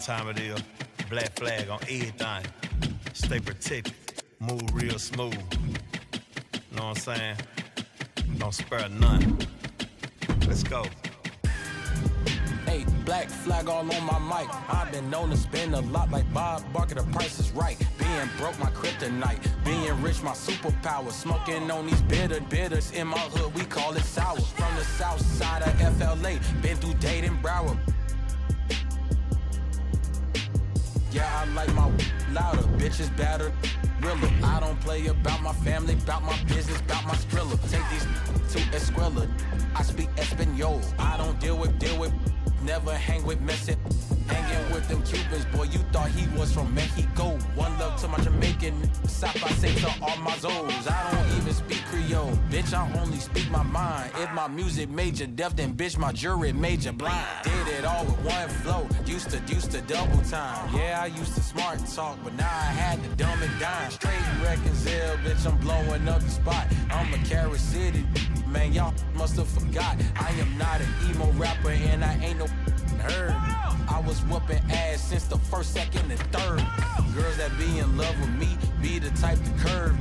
time it is. Black flag on everything. Stay protected. Move real smooth. Know what I'm saying? Don't spare none. Let's go. Hey, black flag all on my mic. I've been known to spend a lot like Bob Barker, the price is right. Being broke, my kryptonite. Being rich, my superpower. Smoking on these bitters. In my hood, we call it sour. From the south side of FLA. Been through Dade and Broward. Yeah, I like my louder. Bitches better. Realer. I don't play about my family, about my business, about my skrilla. Take these to Escuela. I speak Espanol. I don't deal with. Never hang with Messi. Hanging with them Cubans, boy, you thought he was from Mexico. One love to my Jamaican, Sapphire say to all my Zoes. I don't even speak Creole, bitch, I only speak my mind. If my music made you deaf, then bitch, my jury made you blind. Did it all with one flow, used to double time. Yeah, I used to smart talk, but now I had to dumb it down. Straight reconcile, bitch, I'm blowing up the spot. I'm a Carrot City, man, y'all must have forgot. I am not an emo rapper, and I ain't no herd. I was whooping ass since the first, second, and third. Girls that be in love with me be the type to curve.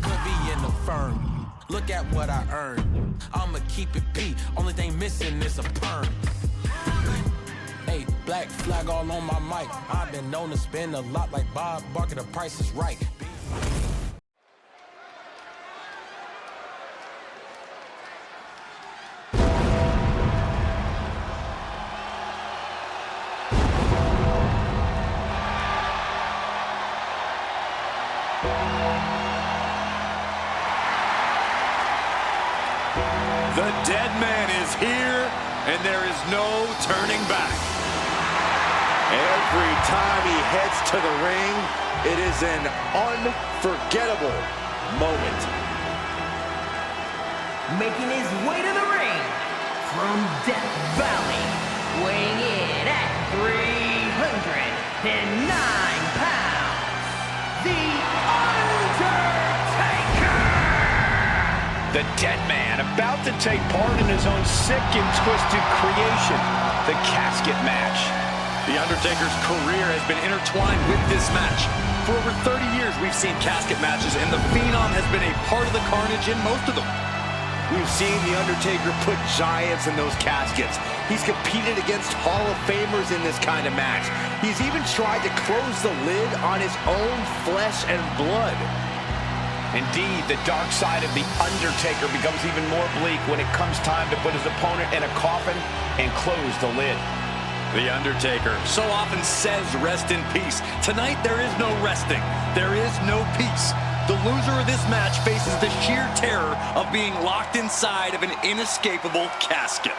Could be in the firm. Look at what I earned. I'ma keep it P. Only thing missing is a perm. Hey, black flag all on my mic. I've been known to spend a lot like Bob Barker. The price is right. The Deadman is here, and there is no turning back. Every time he heads to the ring, it is an unforgettable moment. Making his way to the ring, from Death Valley, weighing in at 309 pounds, the Undertaker! The Deadman about to take part in his own sick and twisted creation, the casket match. The Undertaker's career has been intertwined with this match. For over 30 years, we've seen casket matches, and the Phenom has been a part of the carnage in most of them. We've seen The Undertaker put giants in those caskets. He's competed against Hall of Famers in this kind of match. He's even tried to close the lid on his own flesh and blood. Indeed, the dark side of The Undertaker becomes even more bleak when it comes time to put his opponent in a coffin and close the lid. The Undertaker so often says rest in peace. Tonight, there is no resting. There is no peace. The loser of this match faces the sheer terror of being locked inside of an inescapable casket.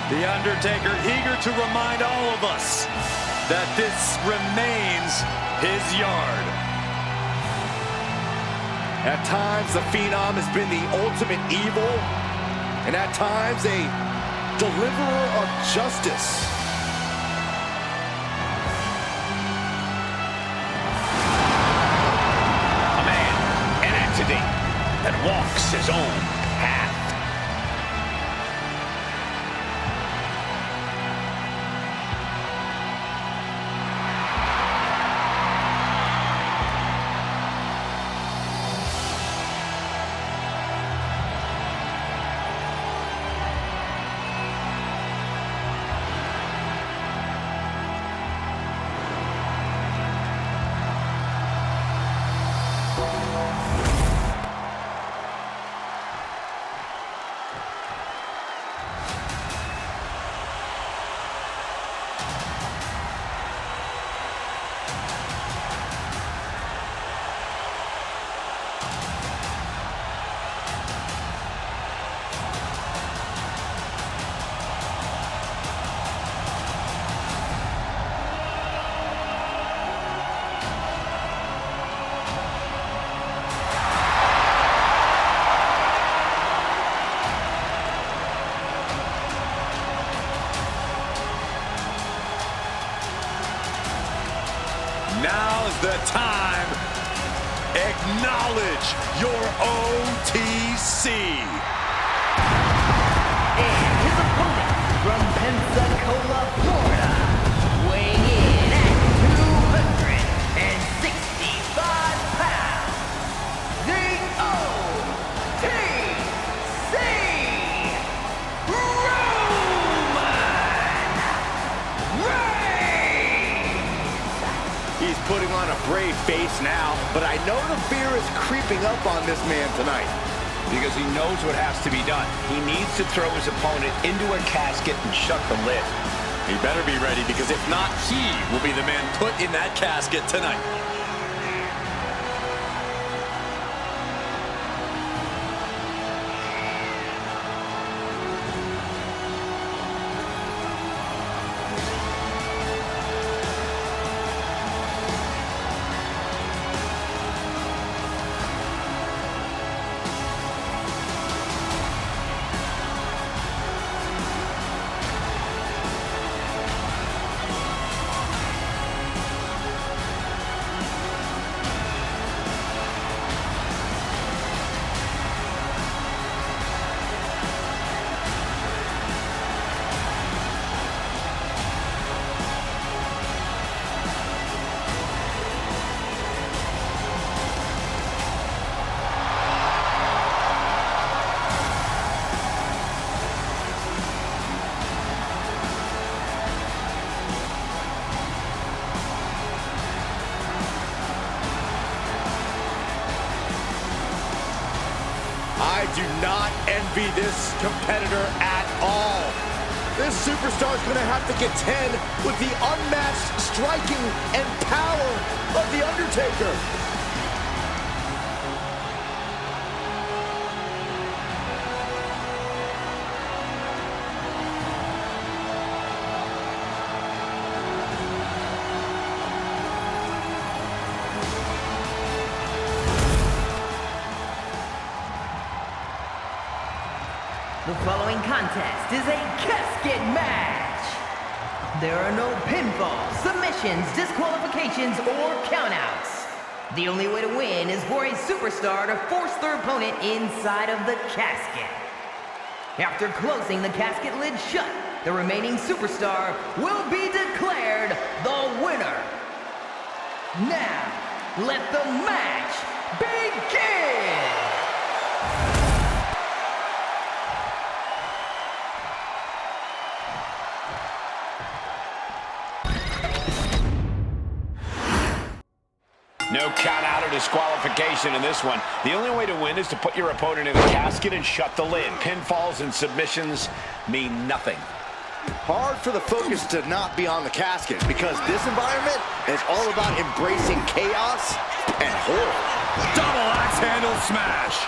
The Undertaker eager to remind all of us that this remains his yard. At times, the Phenom has been the ultimate evil, and at times, a deliverer of justice. A man, an entity that walks his own path. time. Acknowledge your OTC. And his opponent from Pensacola, Florida, weighing in at 265 pounds, the OTC Roman Reigns! He's putting on a brave face now, but I know the fear is creeping up on this man tonight. Because he knows what has to be done. He needs to throw his opponent into a casket and shut the lid. He better be ready, because if not, he will be the man put in that casket tonight. I do not envy this competitor at all. This superstar is going to have to contend with the unmatched striking and power of The Undertaker. The following contest is a casket match. There are no pinfalls, submissions, disqualifications, or countouts. The only way to win is for a superstar to force their opponent inside of the casket. After closing the casket lid shut, the remaining superstar will be declared the winner. Now, let the match begin! No count out or disqualification in this one. The only way to win is to put your opponent in a casket and shut the lid. Pinfalls and submissions mean nothing. Hard for the focus to not be on the casket, because this environment is all about embracing chaos and horror. Double axe handle smash.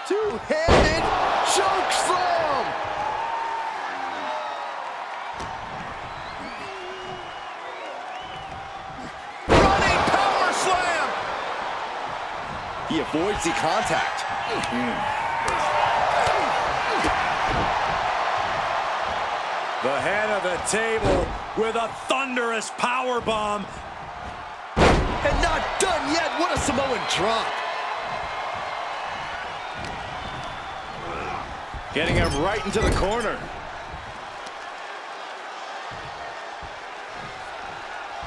Two-handed choke slam! Running power slam! He avoids the contact. The head of the table with a thunderous power bomb. And not done yet. What a Samoan drop. Getting him right into the corner.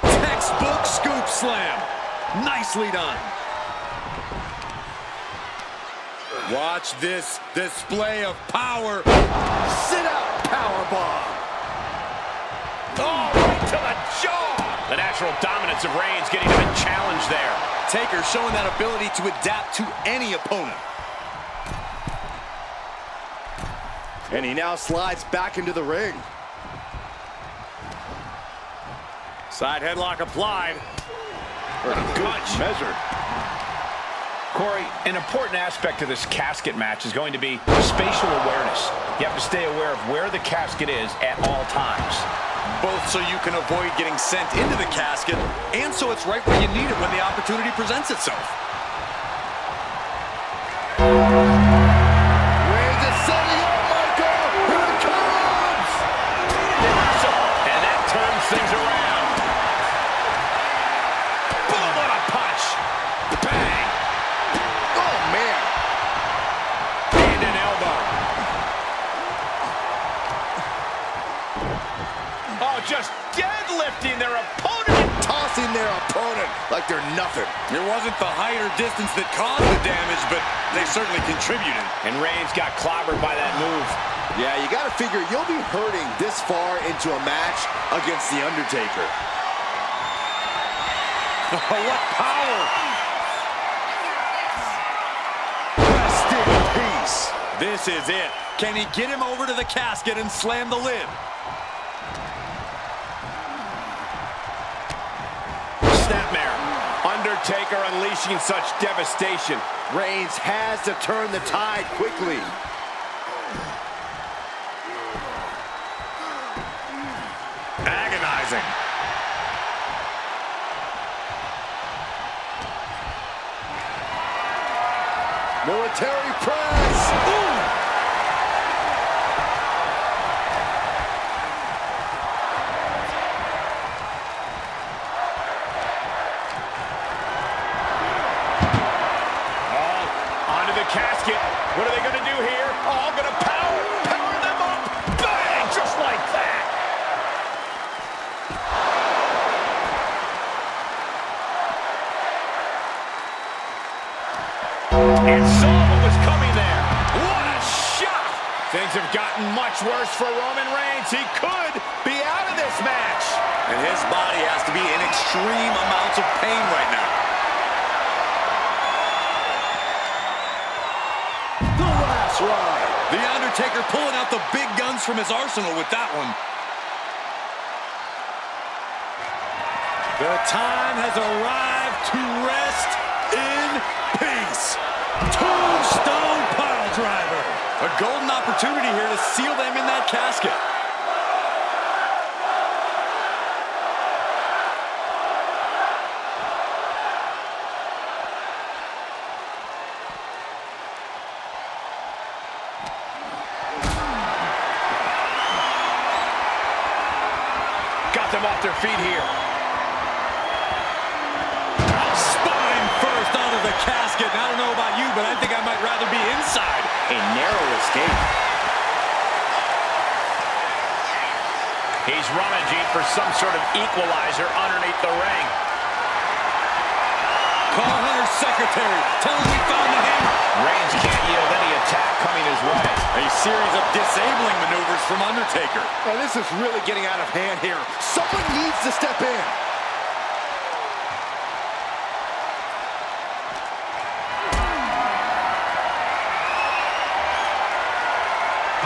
Textbook scoop slam. Nicely done. Watch this display of power. Sit out powerbomb. Oh, right to the jaw. The natural dominance of Reigns getting him a challenge there. Taker showing that ability to adapt to any opponent. And he now slides back into the ring. Side headlock applied. Good measured. Corey, an important aspect of this casket match is going to be spatial awareness. You have to stay aware of where the casket is at all times. both so you can avoid getting sent into the casket, and so it's right where you need it when the opportunity presents itself. Reigns is setting up, Michael. Here it comes. And that turns things around. Boom, what a punch. Bang. Oh, man. And an elbow. Oh, just deadlifting their opponent. Tossing their opponent like they're nothing. It wasn't the height or distance that caused the damage, but they certainly contributed. And Reigns got clobbered by that move. Yeah, you got to figure you'll be hurting this far into a match against The Undertaker. What power. Rest in peace. This is it. Can he get him over to the casket and slam the lid? Snapmare. Undertaker unleashing such devastation. Reigns has to turn the tide quickly. Agonizing. Military press. Ooh. Casket. What are they going to do here? All going to power them up. Bang! Just like that. And saw what was coming there. What a shot! Things have gotten much worse for Roman Reigns. He could be out of this match. And his body has to be in extreme amounts of pain right now. Right. The Undertaker pulling out the big guns from his arsenal with that one. The time has arrived to rest in peace. Tombstone pile driver. A golden opportunity here to seal them in that casket. Them off their feet here. Spine first out of the casket. I don't know about you, but I think I might rather be inside. A narrow escape. He's rummaging for some sort of equalizer underneath the ring. Call Hunter's secretary. Tell him we found the hammer. Reigns can't yield any attack coming his way. A series of disabling maneuvers from Undertaker. Oh, this is really getting out of hand here. Someone needs to step in.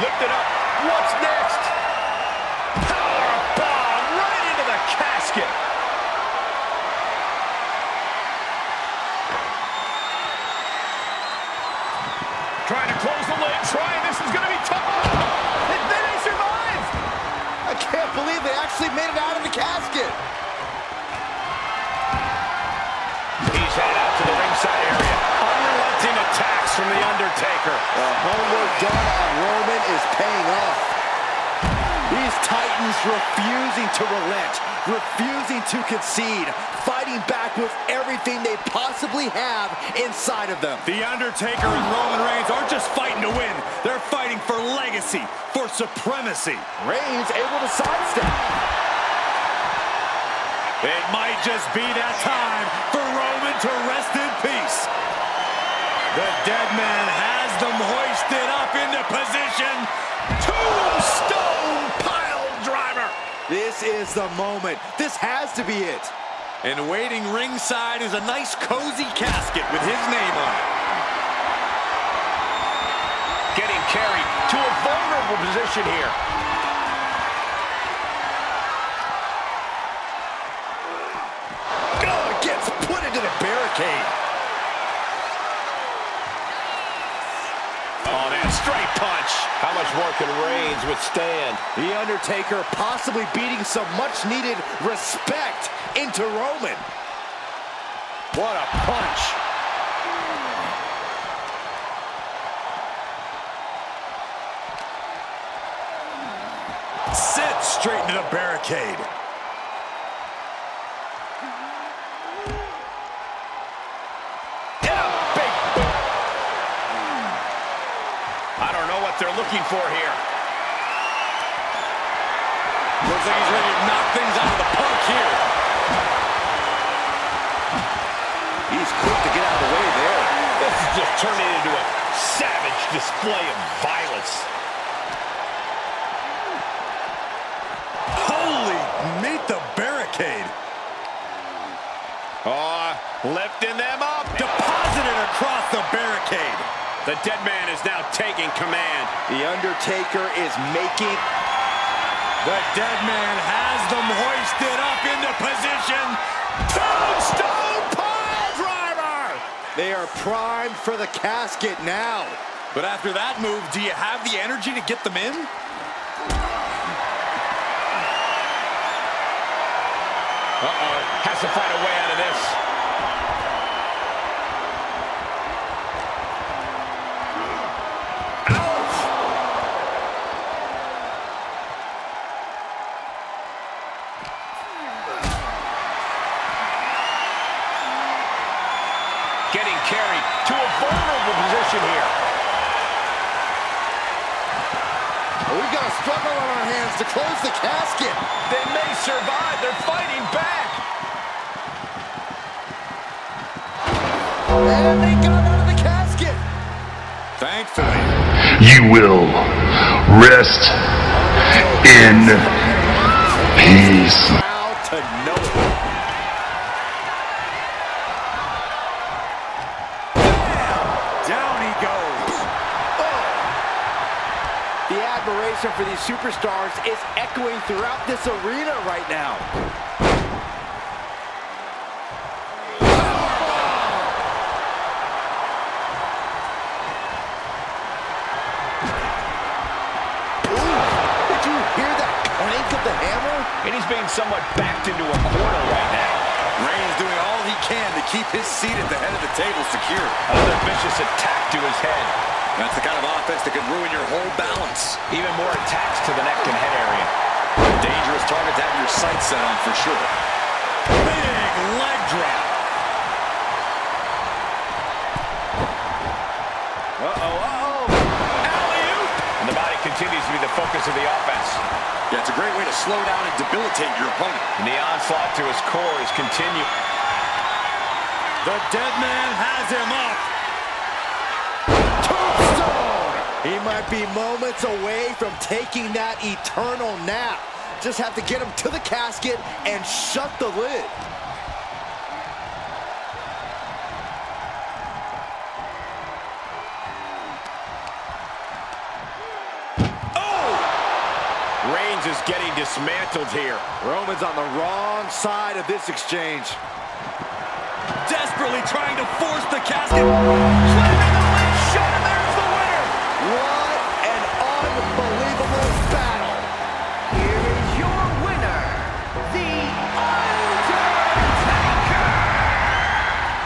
Lift it up. What's next? Power bomb right into the casket. Trying to close the lid. This is going to be tough. They survived. I can't believe they actually made it out of the casket. He's headed out to the ringside area. Unrelenting attacks from The Undertaker. The homework done on Roman is paying off. These Titans refusing to relent, refusing to concede, fighting back with everything they possibly have inside of them. The Undertaker and Roman Reigns aren't just fighting to win. They're fighting for legacy, for supremacy. Reigns able to sidestep. It might just be that time for Roman to rest in peace. The Deadman has them hoisted up into position. Tombstone pile driver. This is the moment. This has to be it. And waiting ringside is a nice cozy casket with his name on it. Getting carried to a vulnerable position here. Oh, it gets put into the barricade. Oh, man. One straight punch. How much more can Reigns withstand? The Undertaker possibly beating some much-needed respect into Roman. What a punch. Sent straight into the barricade. They're looking for here. Looks like he's ready to knock things out of the Punk here. He's quick to get out of the way there. This is just turning into a savage display of violence. Holy, meet the barricade. Lifting them up, deposited across the barricade. The Deadman is now taking command. The Undertaker is making... The Deadman has them hoisted up into position. Tombstone pile driver! They are primed for the casket now. But after that move, do you have the energy to get them in? Has to find a way out of this. Getting carried to a vulnerable position here. We've got a struggle on our hands to close the casket. They may survive. They're fighting back. And they got out of the casket. Thankfully. You will rest in peace. How to know it. For these superstars is echoing throughout this arena right now. Did you hear that clank of the hammer? And he's being somewhat backed into a corner right now. Reigns doing all he can to keep his seat at the head of the table secure. Another vicious attack to his head. That's the kind of offense that could ruin your whole balance. Even more attacks to the neck and head area. A dangerous target to have your sights set on for sure. Big leg drop. Alley-oop. And the body continues to be the focus of the offense. Yeah, it's a great way to slow down and debilitate your opponent. And the onslaught to his core is continuing. The Deadman has him up. He might be moments away from taking that eternal nap. Just have to get him to the casket and shut the lid. Oh! Reigns is getting dismantled here. Roman's on the wrong side of this exchange. Desperately trying to force the casket. Slamming the lid shut, and there's the winner. What an unbelievable battle. Here is your winner, The Undertaker!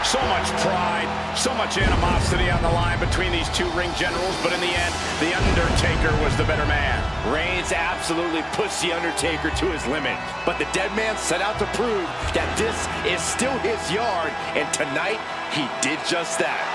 So much pride, so much animosity on the line between these two ring generals, but in the end, The Undertaker was the better man. Reigns absolutely pushed The Undertaker to his limit, but the Deadman set out to prove that this is still his yard, and tonight, he did just that.